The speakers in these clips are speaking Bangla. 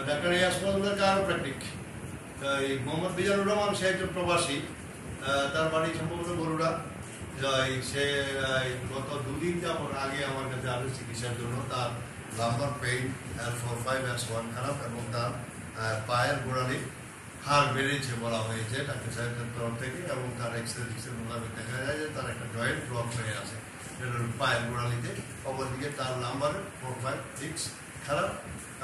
ডাক্তার ইয়াস মজুমদার কায়োপ্র্যাকটিক। এই মোহাম্মদ মিজানুর রহমান, সে একজন প্রবাসী, তার বাড়ি সম্ভবত বরুড়া। সে গত 2 দিন যাবত আগে আমার কাছে আসে চিকিৎসার জন্য। তার লাম্বার পেইন L4-5S1 খারাপ এবং তার পায়ের গোড়ালি হাড় বেড়েছে বলা হয়েছে ডাক্তার সাহেবের তরফ থেকে, এবং তার এক্সরে মোতাবেক দেখা যায় যে তার একটা জয়েন্ট ব্লক হয়ে আছে পায়ের গোড়ালিতে। অপরদিকে তার লাম্বার 4-5-6 খারাপ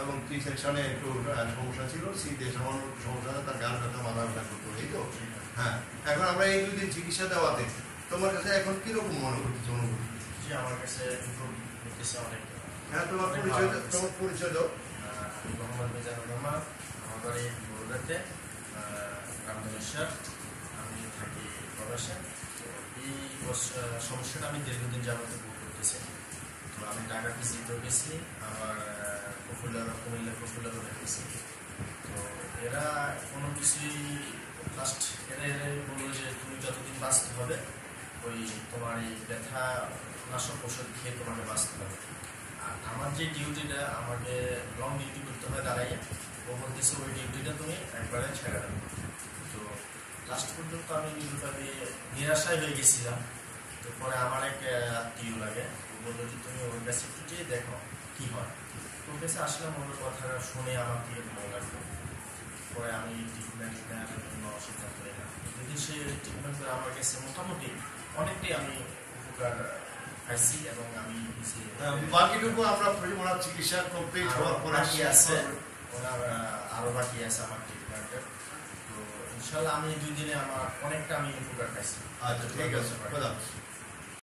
এবং টি সেকশনে একটু সমস্যা ছিল, সিতে সামান্য সমস্যা, তার গান ব্যথা মাথা ব্যথা করতো। এই তো হ্যাঁ, এখন আমরা এই 2 দিন চিকিৎসা দেওয়াতে তোমার কাছে এখন কিরকম মনে করতেছে অনুভূতি? জি, আমার কাছে অনেক। হ্যাঁ, তোমার পরিচয় দাও। মোহাম্মদ মিজানুর রহমান, আমার বাড়ি বরুড়াতে, রামধনেশ্বর। আমি থাকি প্রবাসে। তো এই সমস্যাটা আমি দীর্ঘদিন যাবত ভোগ করতেছি। তো আমি ঢাকা ভিজিটও গেছি, আমার কুমিল্লা প্রফুল্লারও দেখেছি। তো এরা কোনো কিছুই লাস্ট এরা বললো যে তুমি যতদিন বাঁচতে হবে ওই তোমার এই ব্যথা নাশক ওষুধ খেয়ে তোমাকে বাঁচতে হবে। আর আমার যে ডিউটিটা আমাকে লং ডিউটি করতে হয় দাঁড়াইয়া, ও বলতেছে ওই ডিউটিটা তুমি একবারে ছেড়ে দেবো। তো লাস্ট পর্যন্ত আমি নিরাশায় হয়ে গেছিলাম। তো পরে আমার এক আত্মীয় লাগে, ও বললো যে তুমি ওর কাছে একটু যেয়ে দেখো কী হয়। তো ওর কাছে আসলাম, ওর কথাটা শুনে আমাকে ভালো লাগলো। পরে আমি ট্রিটমেন্ট নেওয়ার জন্য সিদ্ধান্ত নিলাম। যদি সে ট্রিটমেন্ট করে আমার কাছে মোটামুটি অনেকটাই আমি উপকার পাইছি, এবং আমি বাকিটুকু আমরা ওনার চিকিৎসা কমপ্লিট হওয়ার পরে আছে, ওনার আরও বাকি আছে আমার ট্রিটমেন্টের। তো ইনশাল্লাহ আমি 2 দিনে আমার অনেকটা আমি উপকার পাইছি। আচ্ছা, ঠিক আছে।